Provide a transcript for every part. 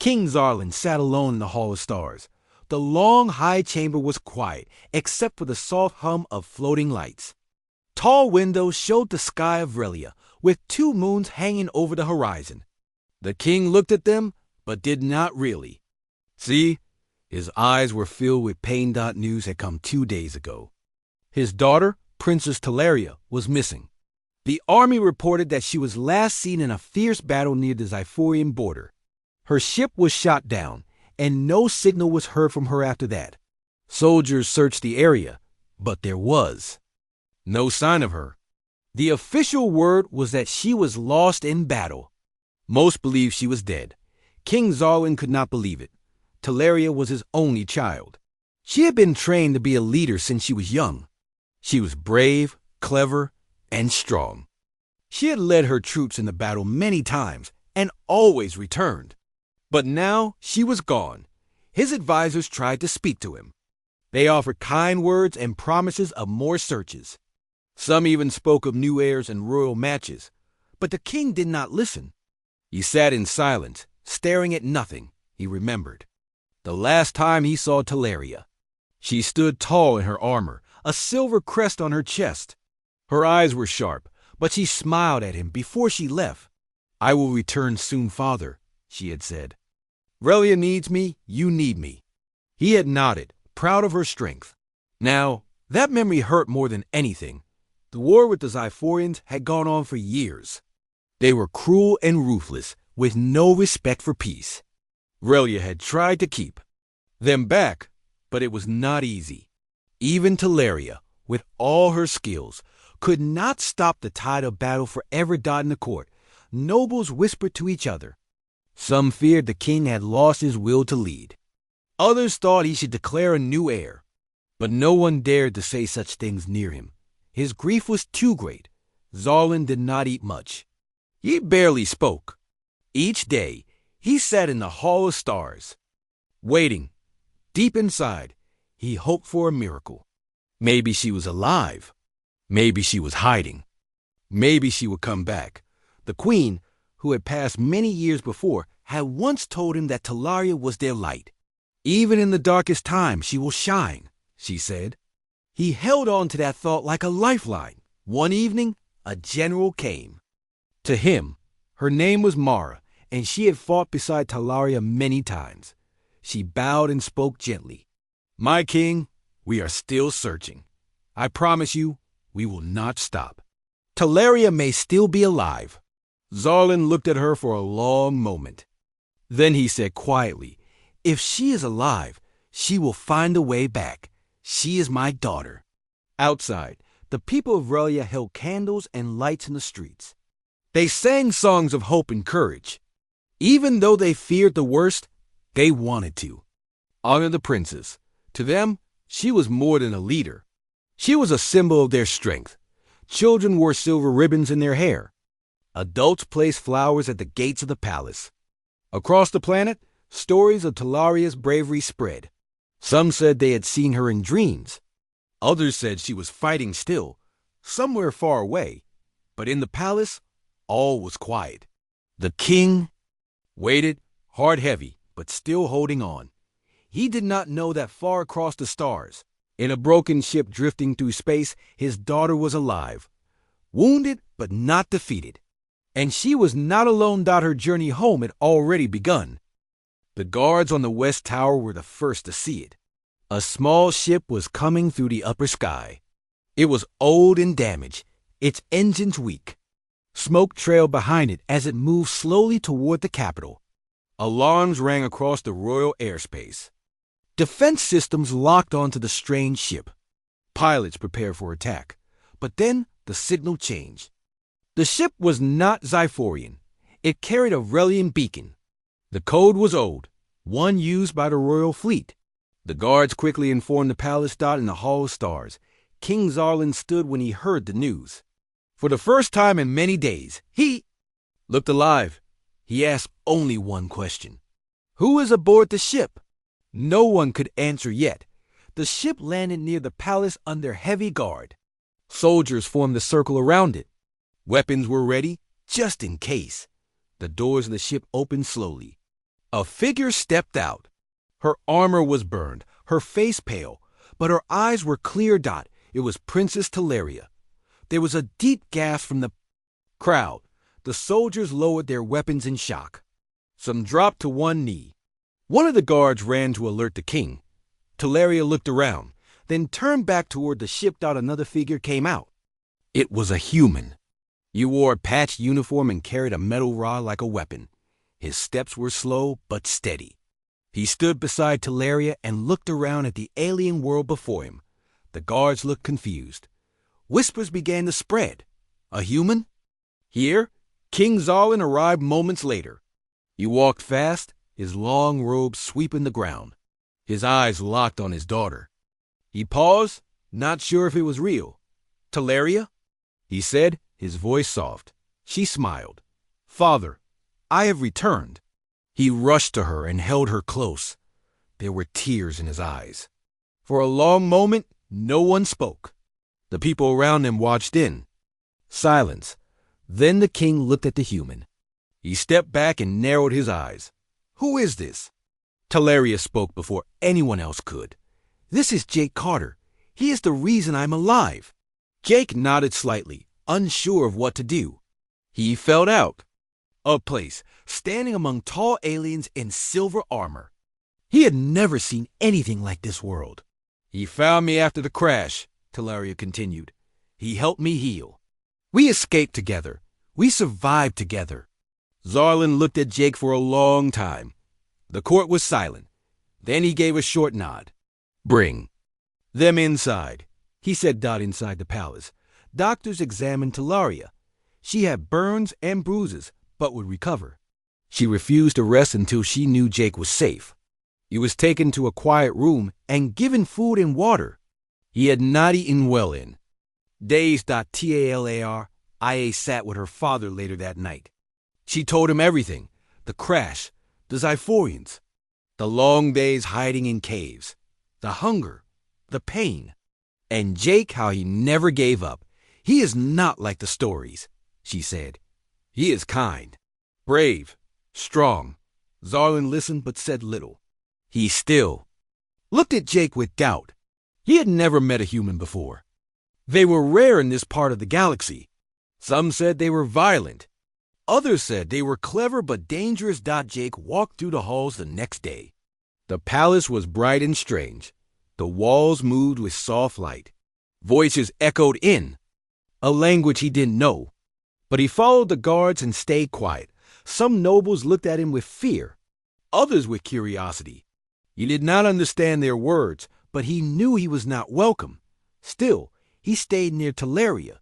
King Zarlin sat alone in the Hall of Stars. The long, high chamber was quiet, except for the soft hum of floating lights. Tall windows showed the sky of Relia, with 2 moons hanging over the horizon. The king looked at them, but did not really. See, his eyes were filled with pain. News had come 2 days ago. His daughter, Princess Teleria, was missing. The army reported that she was last seen in a fierce battle near the Zyphorian border. Her ship was shot down, and no signal was heard from her after that. Soldiers searched the area, but there was no sign of her. The official word was that she was lost in battle. Most believed she was dead. King Zarlin could not believe it. Teleria was his only child. She had been trained to be a leader since she was young. She was brave, clever, and strong. She had led her troops in the battle many times and always returned. But now she was gone. His advisors tried to speak to him. They offered kind words and promises of more searches. Some even spoke of new heirs and royal matches. But the king did not listen. He sat in silence, staring at nothing. He remembered the last time he saw Teleria. She stood tall in her armor, a silver crest on her chest. Her eyes were sharp, but she smiled at him before she left. "I will return soon, father," she had said. "Relia needs me, you need me." He had nodded, proud of her strength. Now, that memory hurt more than anything. The war with the Zyphorians had gone on for years. They were cruel and ruthless, with no respect for peace. Relia had tried to keep them back, but it was not easy. Even Teleria, with all her skills, could not stop the tide of battle forever. In the court, nobles whispered to each other. Some feared the king had lost his will to lead. Others thought he should declare a new heir. But no one dared to say such things near him. His grief was too great. Zarlin did not eat much. He barely spoke. Each day, he sat in the Hall of Stars, waiting. Deep inside, he hoped for a miracle. Maybe she was alive. Maybe she was hiding. Maybe she would come back. The queen, who had passed many years before, had once told him that Teleria was their light. "Even in the darkest time, she will shine," she said. He held on to that thought like a lifeline. One evening, a general came. To him, her name was Mara, and she had fought beside Teleria many times. She bowed and spoke gently. "My king, we are still searching. I promise you, we will not stop. Teleria may still be alive." Zarlin looked at her for a long moment. Then he said quietly, "If she is alive, she will find a way back. She is my daughter." Outside, the people of Relia held candles and lights in the streets. They sang songs of hope and courage. Even though they feared the worst, they wanted to honor the princess. To them, she was more than a leader. She was a symbol of their strength. Children wore silver ribbons in their hair. Adults placed flowers at the gates of the palace. Across the planet, stories of Telaria's bravery spread. Some said they had seen her in dreams. Others said she was fighting still, somewhere far away. But in the palace, all was quiet. The king waited, heart heavy, but still holding on. He did not know that far across the stars, in a broken ship drifting through space, his daughter was alive, wounded but not defeated. And she was not alone. Her journey home had already begun. The guards on the West Tower were the first to see it. A small ship was coming through the upper sky. It was old and damaged, its engines weak. Smoke trailed behind it as it moved slowly toward the capital. Alarms rang across the royal airspace. Defense systems locked onto the strange ship. Pilots prepared for attack. But then the signal changed. The ship was not Zyphorian. It carried a Relian beacon. The code was old, one used by the royal fleet. The guards quickly informed the palace. In the Hall of Stars, King Zarlin stood when he heard the news. For the first time in many days, he looked alive. He asked only one question. "Who is aboard the ship?" No one could answer yet. The ship landed near the palace under heavy guard. Soldiers formed a circle around it. Weapons were ready, just in case. The doors of the ship opened slowly. A figure stepped out. Her armor was burned, her face pale, but her eyes were clear. It was Princess Teleria. There was a deep gasp from the crowd. The soldiers lowered their weapons in shock. Some dropped to one knee. One of the guards ran to alert the king. Teleria looked around, then turned back toward the ship. Another figure came out. It was a human. He wore a patched uniform and carried a metal rod like a weapon. His steps were slow but steady. He stood beside Teleria and looked around at the alien world before him. The guards looked confused. Whispers began to spread. A human? Here, King Zarlin arrived moments later. He walked fast, his long robe sweeping the ground. His eyes locked on his daughter. He paused, not sure if it was real. "Teleria?" he said, his voice soft. She smiled. "Father, I have returned." He rushed to her and held her close. There were tears in his eyes. For a long moment, no one spoke. The people around them watched in. Silence. Then the king looked at the human. He stepped back and narrowed his eyes. "Who is this?" Teleria spoke before anyone else could. "This is Jake Carter. He is the reason I'm alive." Jake nodded slightly, unsure of what to do. He felt out. A place, standing among tall aliens in silver armor. He had never seen anything like this world. "He found me after the crash," Teleria continued. "He helped me heal. We escaped together. We survived together." Zarlin looked at Jake for a long time. The court was silent. Then he gave a short nod. "Bring them inside," he said. Inside the palace, doctors examined Teleria. She had burns and bruises, but would recover. She refused to rest until she knew Jake was safe. He was taken to a quiet room and given food and water. He had not eaten well in days. Ia sat with her father later that night. She told him everything: the crash, the Zyphorians, the long days hiding in caves, the hunger, the pain, and Jake, how he never gave up. "He is not like the stories," she said. "He is kind, brave, strong." Zarlin listened but said little. He still looked at Jake with doubt. He had never met a human before. They were rare in this part of the galaxy. Some said they were violent. Others said they were clever but dangerous. Jake walked through the halls the next day. The palace was bright and strange. The walls moved with soft light. Voices echoed in a language he didn't know. But he followed the guards and stayed quiet. Some nobles looked at him with fear, others with curiosity. He did not understand their words, but he knew he was not welcome. Still, he stayed near Teleria.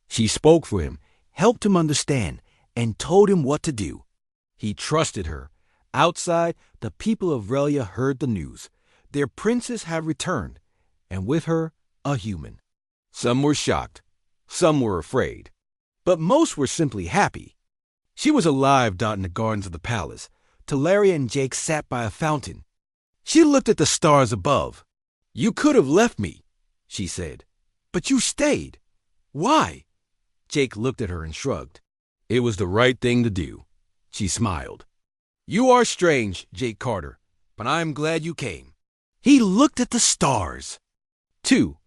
She spoke for him, helped him understand, and told him what to do. He trusted her. Outside, the people of Relia heard the news. Their princess had returned, and with her, a human. Some were shocked, some were afraid, but most were simply happy. She was alive. In the gardens of the palace, Teleria and Jake sat by a fountain. She looked at the stars above. "You could have left me," she said, "but you stayed. Why?" Jake looked at her and shrugged. "It was the right thing to do." She smiled. "You are strange, Jake Carter, but I am glad you came." He looked at the stars. Too.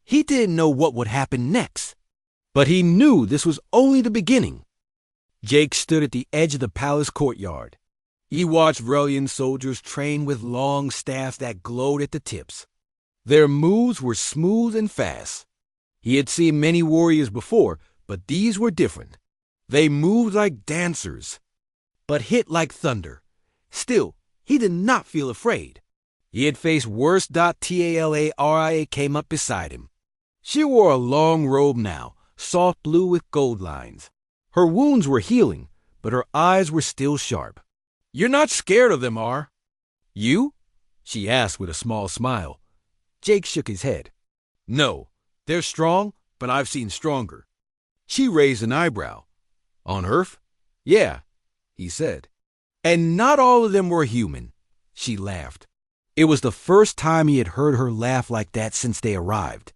He didn't know what would happen next, but he knew this was only the beginning. Jake stood at the edge of the palace courtyard. He watched Relian soldiers train with long staffs that glowed at the tips. Their moves were smooth and fast. He had seen many warriors before, but these were different. They moved like dancers, but hit like thunder. Still, he did not feel afraid. He had faced worse. Talaria came up beside him. She wore a long robe now, soft blue with gold lines. Her wounds were healing, but her eyes were still sharp. "You're not scared of them, are you?" she asked with a small smile. Jake shook his head. "No, they're strong, but I've seen stronger." She raised an eyebrow. "On Earth?" "Yeah," he said. "And not all of them were human." She laughed. It was the first time he had heard her laugh like that since they arrived.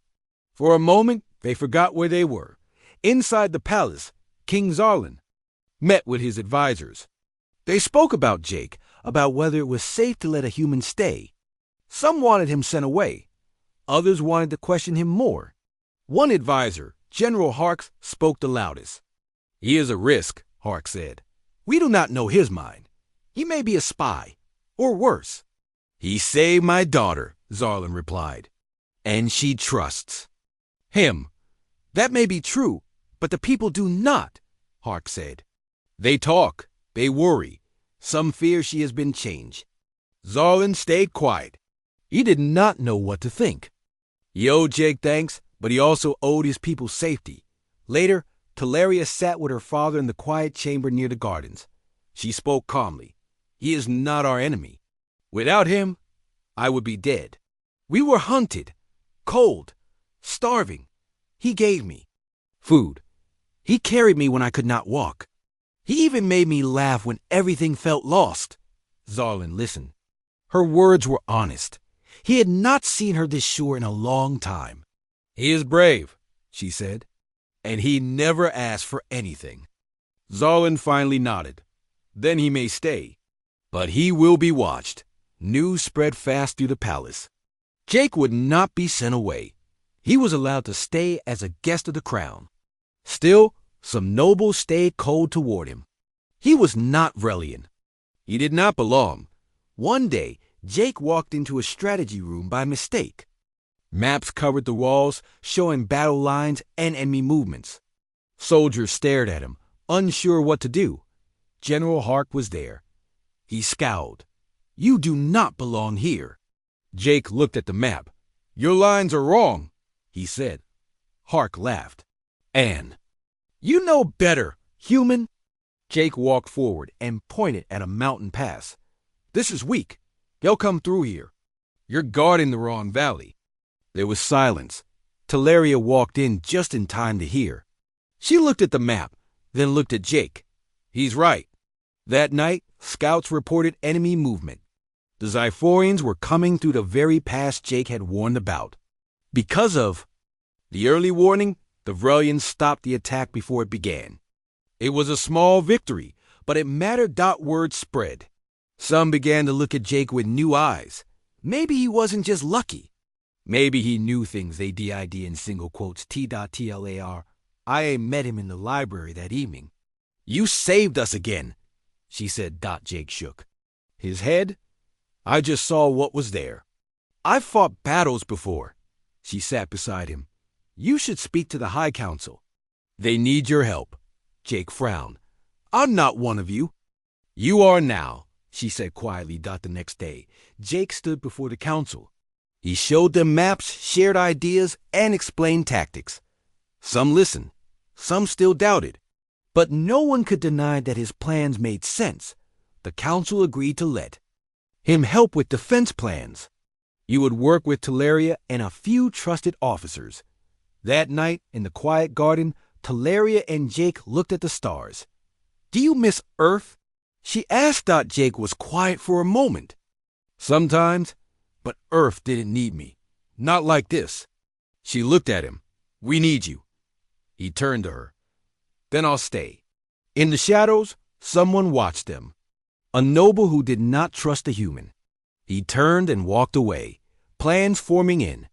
For a moment, they forgot where they were. Inside the palace, King Zarlin met with his advisors. They spoke about Jake, about whether it was safe to let a human stay. Some wanted him sent away. Others wanted to question him more. One advisor, General Harks, spoke the loudest. "He is a risk," Harks said. "We do not know his mind. He may be a spy, or worse." "He saved my daughter," Zarlin replied. "And she trusts him." "That may be true, but the people do not," Hark said. "They talk, they worry. Some fear she has been changed." Zarlin stayed quiet. He did not know what to think. He owed Jake thanks, but he also owed his people safety. Later, Teleria sat with her father in the quiet chamber near the gardens. She spoke calmly. "He is not our enemy. Without him, I would be dead. We were hunted, cold, starving. He gave me food. He carried me when I could not walk. He even made me laugh when everything felt lost." Zarlin listened. Her words were honest. He had not seen her this sure in a long time. "He is brave," she said, "and he never asked for anything." Zarlin finally nodded. "Then he may stay. But he will be watched." News spread fast through the palace. Jake would not be sent away. He was allowed to stay as a guest of the crown. Still, some nobles stayed cold toward him. He was not Vrelian. He did not belong. One day, Jake walked into a strategy room by mistake. Maps covered the walls, showing battle lines and enemy movements. Soldiers stared at him, unsure what to do. General Hark was there. He scowled. "You do not belong here." Jake looked at the map. "Your lines are wrong," he said. Hark laughed. "Anne, you know better, human." Jake walked forward and pointed at a mountain pass. "This is weak. They'll come through here. You're guarding the wrong valley." There was silence. Teleria walked in just in time to hear. She looked at the map, then looked at Jake. "He's right." That night, scouts reported enemy movement. The Zyphorians were coming through the very pass Jake had warned about. Because of the early warning, the Vrelians stopped the attack before it began. It was a small victory, but it mattered. Word spread. Some began to look at Jake with new eyes. Maybe he wasn't just lucky. Maybe he knew things they did in single quotes T.TLAR. I met him in the library that evening. "You saved us again," she said. Jake shook his head. "I just saw what was there. I've fought battles before." She sat beside him. "You should speak to the High Council. They need your help." Jake frowned. "I'm not one of you." "You are now," she said quietly. The next day, Jake stood before the council. He showed them maps, shared ideas, and explained tactics. Some listened. Some still doubted. But no one could deny that his plans made sense. The council agreed to let him help with defense plans. He would work with Teleria and a few trusted officers. That night, in the quiet garden, Teleria and Jake looked at the stars. "Do you miss Earth?" she asked. Jake was quiet for a moment. "Sometimes, but Earth didn't need me. Not like this." She looked at him. "We need you." He turned to her. "Then I'll stay." In the shadows, someone watched them. A noble who did not trust a human. He turned and walked away, plans forming in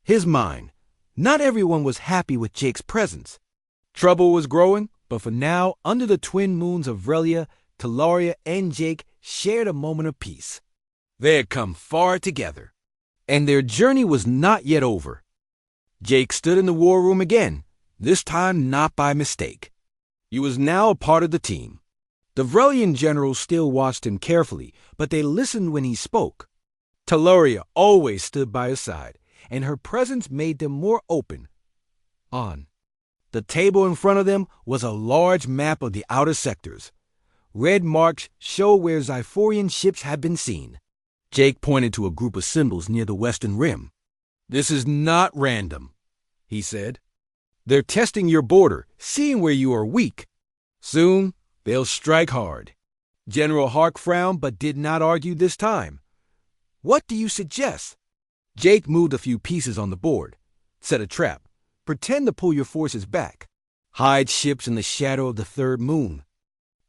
his mind. Not everyone was happy with Jake's presence. Trouble was growing, but for now, under the twin moons of Vrelia, Teleria and Jake shared a moment of peace. They had come far together, and their journey was not yet over. Jake stood in the war room again, this time not by mistake. He was now a part of the team. The Vrelian generals still watched him carefully, but they listened when he spoke. Teleria always stood by his side, and her presence made them more open. On the table in front of them was a large map of the outer sectors. Red marks show where Zyphorian ships had been seen. Jake pointed to a group of symbols near the western rim. "This is not random," he said. "They're testing your border, seeing where you are weak. Soon, they'll strike hard." General Hark frowned but did not argue this time. "What do you suggest?" Jake moved a few pieces on the board. "Set a trap. Pretend to pull your forces back. Hide ships in the shadow of the third moon.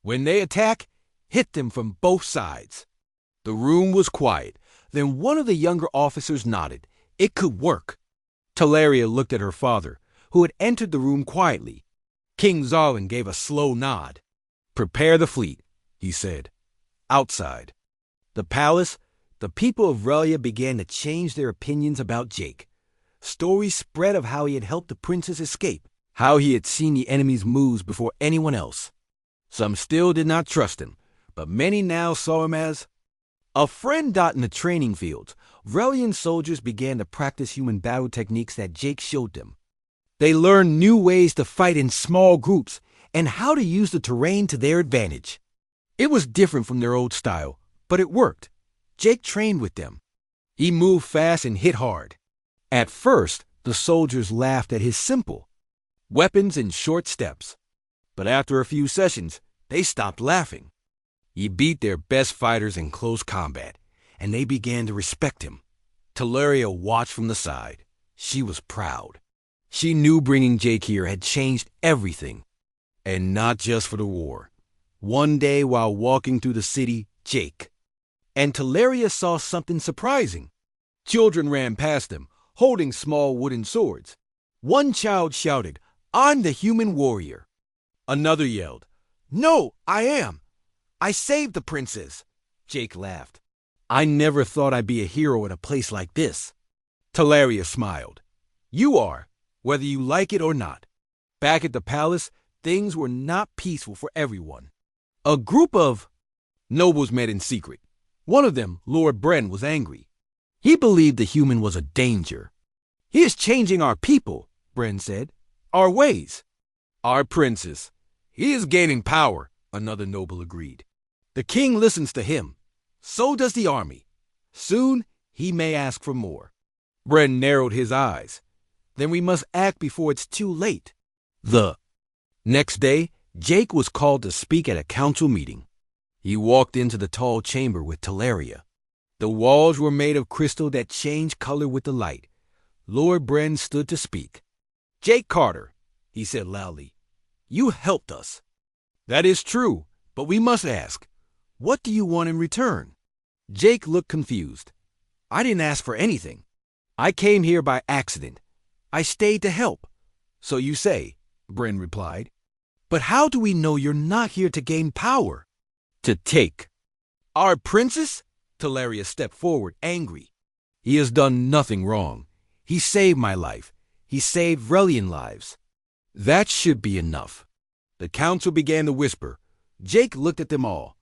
When they attack, hit them from both sides." The room was quiet. Then one of the younger officers nodded. It could work. Teleria looked at her father, who had entered the room quietly. King Zarlin gave a slow nod. "Prepare the fleet," he said. Outside the palace, the people of Relia began to change their opinions about Jake. Stories spread of how he had helped the princess escape, how he had seen the enemy's moves before anyone else. Some still did not trust him, but many now saw him as a friend. In the training fields, Relian soldiers began to practice human battle techniques that Jake showed them. They learned new ways to fight in small groups and how to use the terrain to their advantage. It was different from their old style, but it worked. Jake trained with them. He moved fast and hit hard. At first, the soldiers laughed at his simple weapons and short steps. But after a few sessions, they stopped laughing. He beat their best fighters in close combat, and they began to respect him. Teleria watched from the side. She was proud. She knew bringing Jake here had changed everything. And not just for the war. One day while walking through the city, Jake and Teleria saw something surprising. Children ran past them, holding small wooden swords. One child shouted, "I'm the human warrior." Another yelled, "No, I am. I saved the princess." Jake laughed. "I never thought I'd be a hero at a place like this." Teleria smiled. "You are, whether you like it or not." Back at the palace, things were not peaceful for everyone. A group of nobles met in secret. One of them, Lord Bren, was angry. He believed the human was a danger. "He is changing our people," Bren said. "Our ways." "Our princess. He is gaining power," another noble agreed. "The king listens to him. So does the army. Soon he may ask for more." Bren narrowed his eyes. "Then we must act before it's too late." The next day, Jake was called to speak at a council meeting. He walked into the tall chamber with Teleria. The walls were made of crystal that changed color with the light. Lord Bren stood to speak. "Jake Carter," he said loudly, "you helped us." "That is true, but we must ask, what do you want in return?" Jake looked confused. "I didn't ask for anything. I came here by accident. I stayed to help." "So you say," Bren replied. "But how do we know you're not here to gain power?" "To take." "Our princess?" Teleria stepped forward, angry. "He has done nothing wrong. He saved my life. He saved Relian lives. That should be enough." The council began to whisper. Jake looked at them all.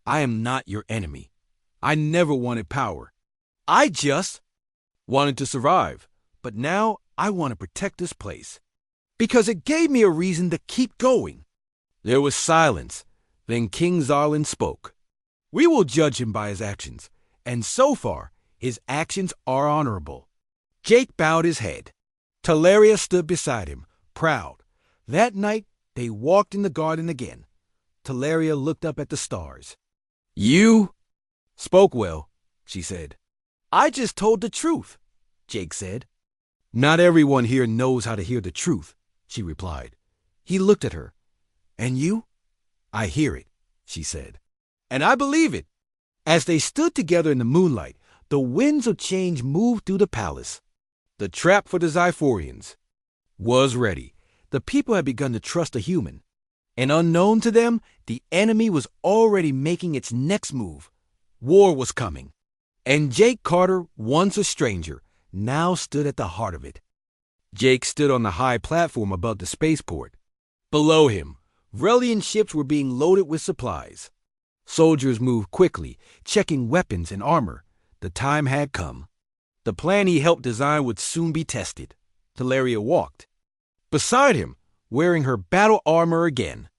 "I am not your enemy. I never wanted power. I just wanted to survive. But now I want to protect this place. Because it gave me a reason to keep going." There was silence. Then King Zarlin spoke. "We will judge him by his actions, and so far, his actions are honorable." Jake bowed his head. Teleria stood beside him, proud. That night, they walked in the garden again. Teleria looked up at the stars. "You spoke well," she said. "I just told the truth," Jake said. "Not everyone here knows how to hear the truth," she replied. He looked at her. "And you?" "I hear it," she said. "And I believe it." As they stood together in the moonlight, the winds of change moved through the palace. The trap for the Zyphorians was ready. The people had begun to trust a human. And unknown to them, the enemy was already making its next move. War was coming. And Jake Carter, once a stranger, now stood at the heart of it. Jake stood on the high platform above the spaceport. Below him, Relian ships were being loaded with supplies. Soldiers moved quickly, checking weapons and armor. The time had come. The plan he helped design would soon be tested. Teleria walked beside him, wearing her battle armor again.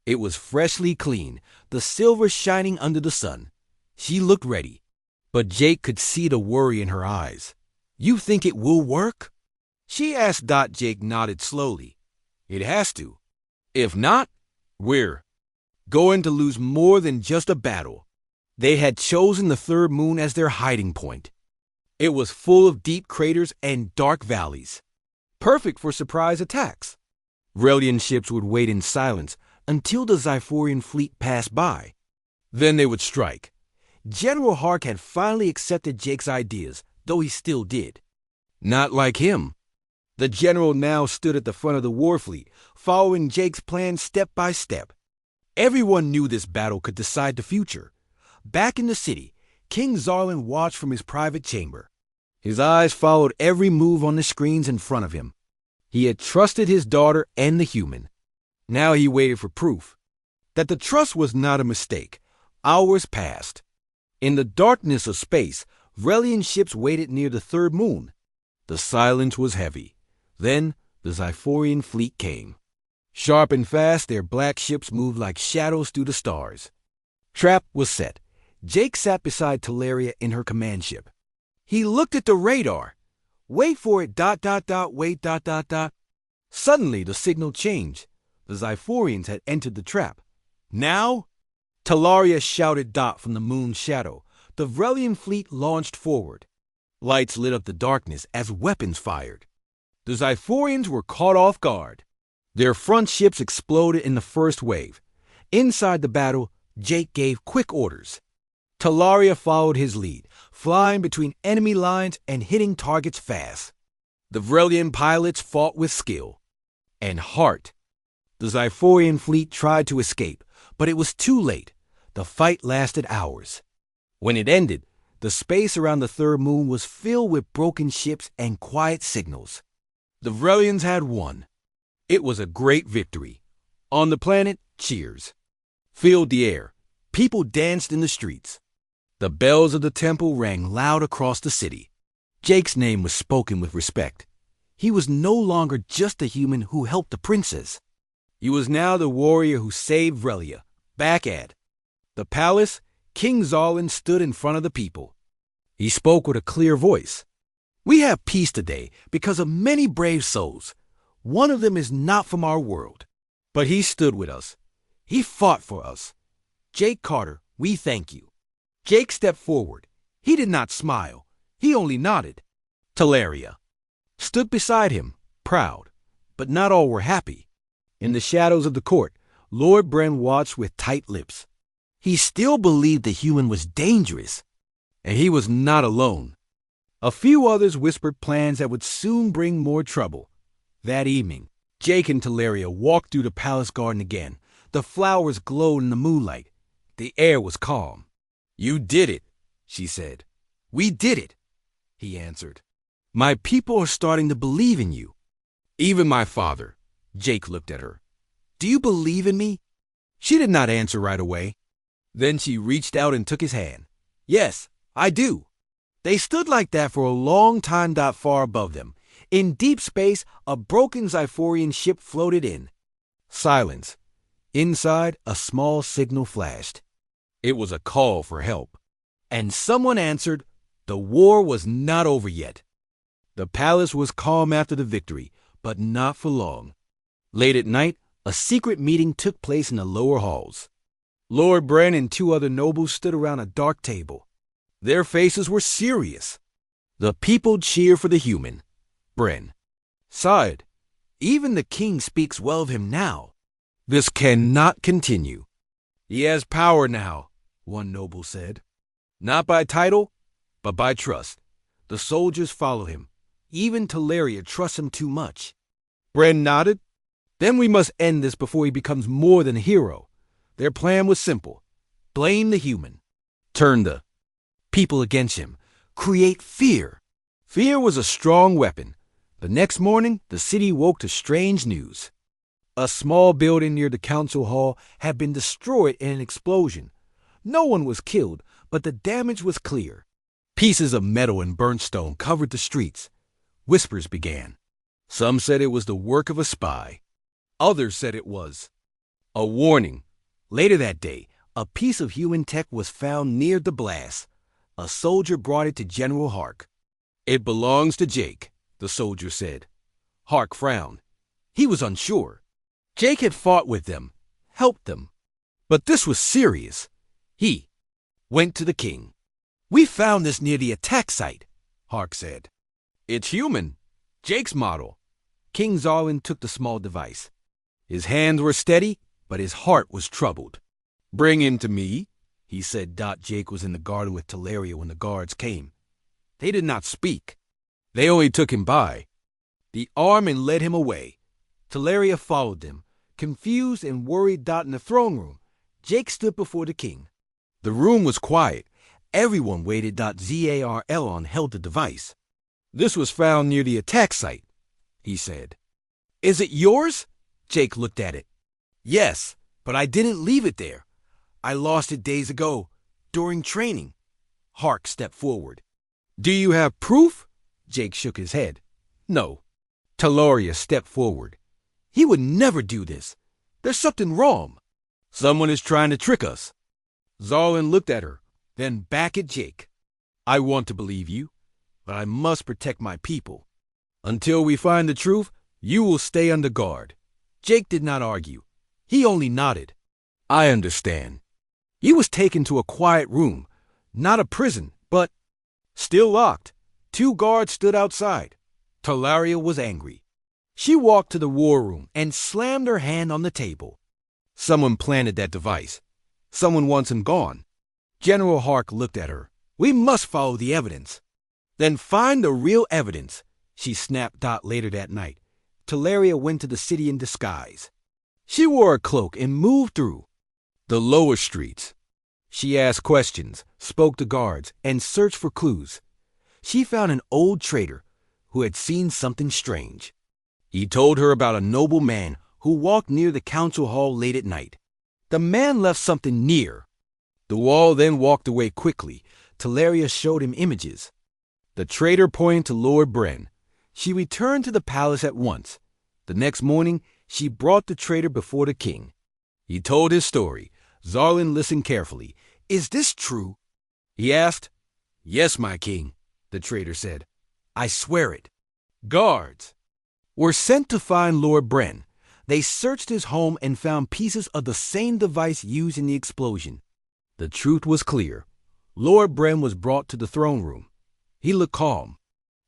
It was freshly clean, the silver shining under the sun. She looked ready, but Jake could see the worry in her eyes. "You think it will work?" she asked. Jake nodded slowly. "It has to. If not, we're going to lose more than just a battle." They had chosen the third moon as their hiding point. It was full of deep craters and dark valleys, perfect for surprise attacks. Relian ships would wait in silence until the Zyphorian fleet passed by. Then they would strike. General Hark had finally accepted Jake's ideas, though he still did. Not like him. The general now stood at the front of the war fleet, following Jake's plan step by step. Everyone knew this battle could decide the future. Back in the city, King Zarlin watched from his private chamber. His eyes followed every move on the screens in front of him. He had trusted his daughter and the human. Now he waited for proof. That the trust was not a mistake. Hours passed. In the darkness of space, Vrelian ships waited near the third moon. The silence was heavy. Then the Xiphorian fleet came. Sharp and fast, their black ships moved like shadows through the stars. Trap was set. Jake sat beside Teleria in her command ship. He looked at the radar. Wait for it, ... wait, ... Suddenly, the signal changed. The Xiphorians had entered the trap. Now? Teleria shouted from the moon's shadow. The Vrelian fleet launched forward. Lights lit up the darkness as weapons fired. The Xiphorians were caught off guard. Their front ships exploded in the first wave. Inside the battle, Jake gave quick orders. Teleria followed his lead, flying between enemy lines and hitting targets fast. The Vrelian pilots fought with skill and heart. The Xiphorian fleet tried to escape, but it was too late. The fight lasted hours. When it ended, the space around the third moon was filled with broken ships and quiet signals. The Vrelians had won. It was a great victory. On the planet, cheers filled the air. People danced in the streets. The bells of the temple rang loud across the city. Jake's name was spoken with respect. He was no longer just a human who helped the princess. He was now the warrior who saved Vrelia. Back at the palace, King Zarlin stood in front of the people. He spoke with a clear voice. We have peace today because of many brave souls. One of them is not from our world, but he stood with us. He fought for us. Jake Carter, we thank you. Jake stepped forward. He did not smile. He only nodded. Teleria stood beside him, proud, but not all were happy. In the shadows of the court, Lord Bren watched with tight lips. He still believed the human was dangerous, and he was not alone. A few others whispered plans that would soon bring more trouble. That evening, Jake and Teleria walked through the palace garden again. The flowers glowed in the moonlight. The air was calm. You did it, she said. We did it, he answered. My people are starting to believe in you. Even my father. Jake looked at her. Do you believe in me? She did not answer right away. Then she reached out and took his hand. Yes, I do. They stood like that for a long time. Far above them, in deep space, a broken Xiphorian ship floated in. Silence. Inside, a small signal flashed. It was a call for help. And someone answered. The war was not over yet. The palace was calm after the victory, but not for long. Late at night, a secret meeting took place in the lower halls. Lord Bren and two other nobles stood around a dark table. Their faces were serious. The people cheered for the human. Bren sighed. Even the king speaks well of him now. This cannot continue. He has power now, one noble said. Not by title, but by trust. The soldiers follow him. Even Teleria trusts him too much. Bren nodded. Then we must end this before he becomes more than a hero. Their plan was simple. Blame the human. Turn the people against him. Create fear. Fear was a strong weapon. The next morning, the city woke to strange news. A small building near the council hall had been destroyed in an explosion. No one was killed, but the damage was clear. Pieces of metal and burnt stone covered the streets. Whispers began. Some said it was the work of a spy. Others said it was a warning. Later that day, a piece of human tech was found near the blast. A soldier brought it to General Hark. It belongs to Jake, the soldier said. Hark frowned. He was unsure. Jake had fought with them, helped them. But this was serious. He went to the king. We found this near the attack site, Hark said. It's human. Jake's model. King Zarlin took the small device. His hands were steady, but his heart was troubled. Bring him to me, he said. Jake was in the garden with Teleria when the guards came. They did not speak. They only took him by the arm and led him away. Teleria followed them, confused and worried. In the throne room, Jake stood before the king. The room was quiet. Everyone waited. Zarl held the device. This was found near the attack site, he said. Is it yours? Jake looked at it. Yes, but I didn't leave it there. I lost it days ago, during training. Hark stepped forward. Do you have proof? Jake shook his head. No. Teleria stepped forward. He would never do this. There's something wrong. Someone is trying to trick us. Zarl looked at her, then back at Jake. I want to believe you, but I must protect my people. Until we find the truth, you will stay under guard. Jake did not argue. He only nodded. I understand. He was taken to a quiet room, not a prison, but still locked. 2 guards stood outside. Teleria was angry. She walked to the war room and slammed her hand on the table. Someone planted that device. Someone wants him gone. General Hark looked at her. We must follow the evidence. Then find the real evidence, she snapped. Later that night, Teleria went to the city in disguise. She wore a cloak and moved through the lower streets. She asked questions, spoke to guards, and searched for clues. She found an old trader who had seen something strange. He told her about a noble man who walked near the council hall late at night. The man left something near. The wall then walked away quickly. Teleria showed him images. The trader pointed to Lord Bren. She returned to the palace at once. The next morning, she brought the trader before the king. He told his story. Zarl listened carefully. Is this true? He asked. Yes, my king, the trader said. I swear it. Guards were sent to find Lord Bren. They searched his home and found pieces of the same device used in the explosion. The truth was clear. Lord Bren was brought to the throne room. He looked calm.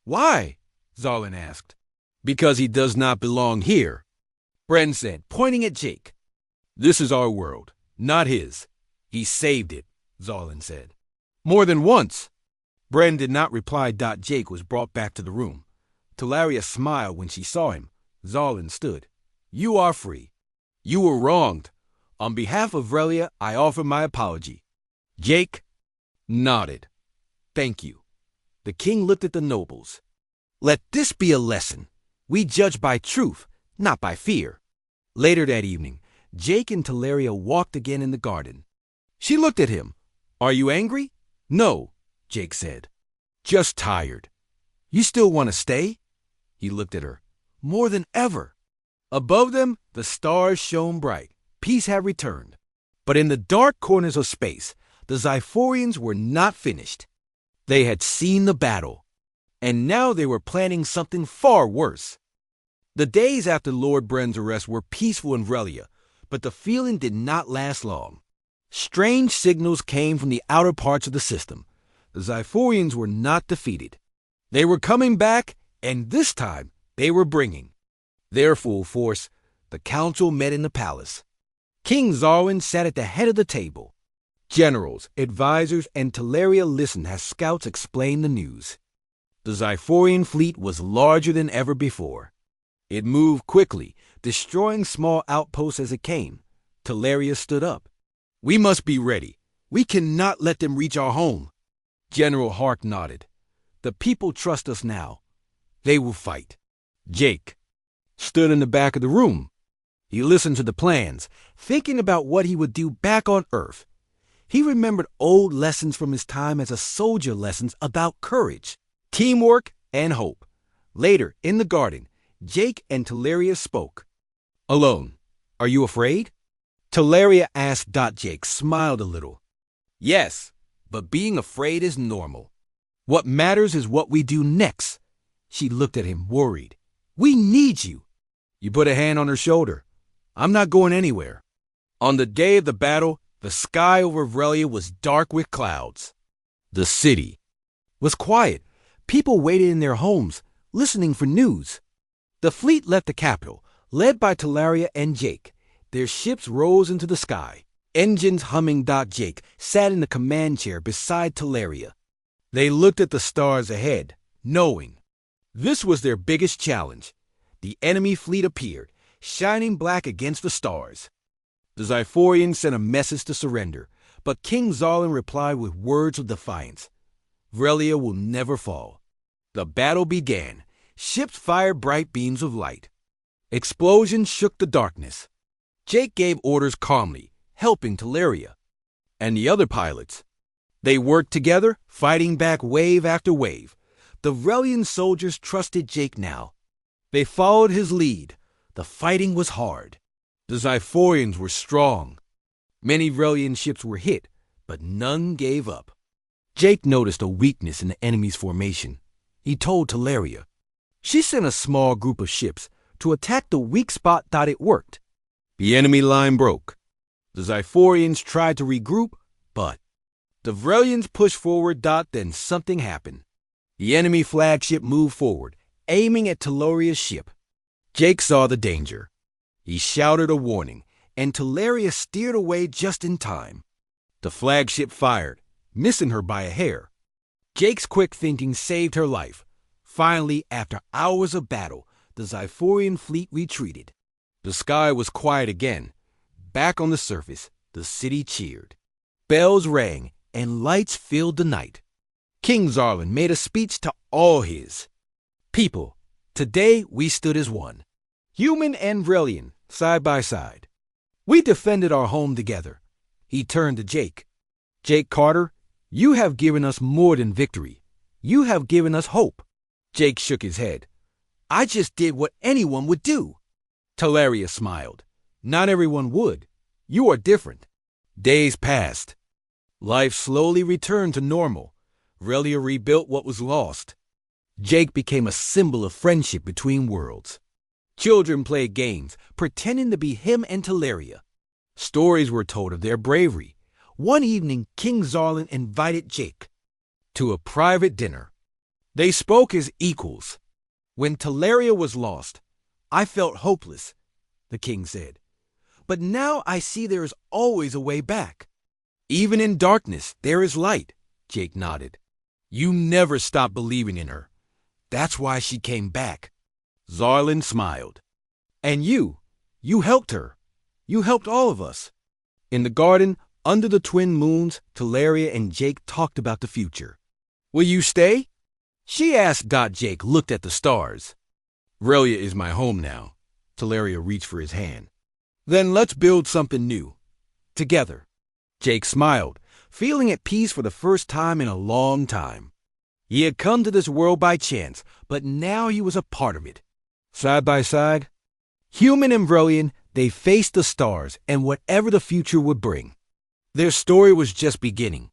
Why? Zarl asked. Because he does not belong here, Bren said, pointing at Jake. This is our world, not his. He saved it, Zarl said. More than once. Bren did not reply. Jake was brought back to the room. Teleria smiled when she saw him. Zarl stood. You are free. You were wronged. On behalf of Relia, I offer my apology. Jake nodded. Thank you. The king looked at the nobles. Let this be a lesson. We judge by truth, not by fear. Later that evening, Jake and Teleria walked again in the garden. She looked at him. Are you angry? No, Jake said. Just tired. You still want to stay? He looked at her. More than ever. Above them, the stars shone bright. Peace had returned. But in the dark corners of space, the Xiphorians were not finished. They had seen the battle, and now they were planning something far worse. The days after Lord Bren's arrest were peaceful in Relia, but the feeling did not last long. Strange signals came from the outer parts of the system. The Xiphorians were not defeated. They were coming back, and this time they were bringing their full force. The council met in the palace. King Zarwin sat at the head of the table. Generals, advisors, and Teleria listened as scouts explained the news. The Xiphorian fleet was larger than ever before. It moved quickly, destroying small outposts as it came. Teleria stood up. We must be ready. We cannot let them reach our home. General Hark nodded. The people trust us now. They will fight. Jake stood in the back of the room. He listened to the plans, thinking about what he would do back on Earth. He remembered old lessons from his time as a soldier, lessons about courage, teamwork, and hope. Later, in the garden, Jake and Teleria spoke. Alone, are you afraid? Teleria asked. Jake smiled a little. Yes, but being afraid is normal. What matters is what we do next. She looked at him, worried. We need you. You put a hand on her shoulder. I'm not going anywhere. On the day of the battle, the sky over Relia was dark with clouds. The city was quiet. People waited in their homes, listening for news. The fleet left the capital, led by Teleria and Jake. Their ships rose into the sky. Engines humming. Jake sat in the command chair beside Teleria. They looked at the stars ahead, knowing this was their biggest challenge. The enemy fleet appeared, shining black against the stars. The Xiphorians sent a message to surrender, but King Zarlan replied with words of defiance. Vrelia will never fall. The battle began. Ships fired bright beams of light. Explosions shook the darkness. Jake gave orders calmly, helping Teleria and the other pilots. They worked together, fighting back wave after wave. The Vrelian soldiers trusted Jake now. They followed his lead. The fighting was hard. The Xiphorians were strong. Many Vrelian ships were hit, but none gave up. Jake noticed a weakness in the enemy's formation. He told Teleria. She sent a small group of ships to attack the weak spot. It worked. The enemy line broke. The Xiphorians tried to regroup, but the Vrelians pushed forward. Then something happened. The enemy flagship moved forward, aiming at Teleria's ship. Jake saw the danger. He shouted a warning, and Teleria steered away just in time. The flagship fired, missing her by a hair. Jake's quick thinking saved her life. Finally, after hours of battle, the Xiphorian fleet retreated. The sky was quiet again. Back on the surface, the city cheered. Bells rang, and lights filled the night. King Zarlan made a speech to all his people. Today we stood as one, human and Vrelian, side by side. We defended our home together. He turned to Jake. Jake Carter, you have given us more than victory. You have given us hope. Jake shook his head. I just did what anyone would do. Teleria smiled. Not everyone would. You are different. Days passed. Life slowly returned to normal. Vrelia rebuilt what was lost. Jake became a symbol of friendship between worlds. Children played games, pretending to be him and Teleria. Stories were told of their bravery. One evening, King Zarlan invited Jake to a private dinner. They spoke as equals. When Teleria was lost, I felt hopeless, the king said. But now I see there is always a way back. Even in darkness, there is light, Jake nodded. You never stopped believing in her. That's why she came back. Zarlan smiled. And you helped her. You helped all of us. In the garden, under the twin moons, Teleria and Jake talked about the future. Will you stay? She asked. Jake looked at the stars. Vrelia is my home now. Teleria reached for his hand. Then let's build something new. Together. Jake smiled, feeling at peace for the first time in a long time. He had come to this world by chance, but now he was a part of it. Side by side, human and Vrelian, they faced the stars and whatever the future would bring. Their story was just beginning.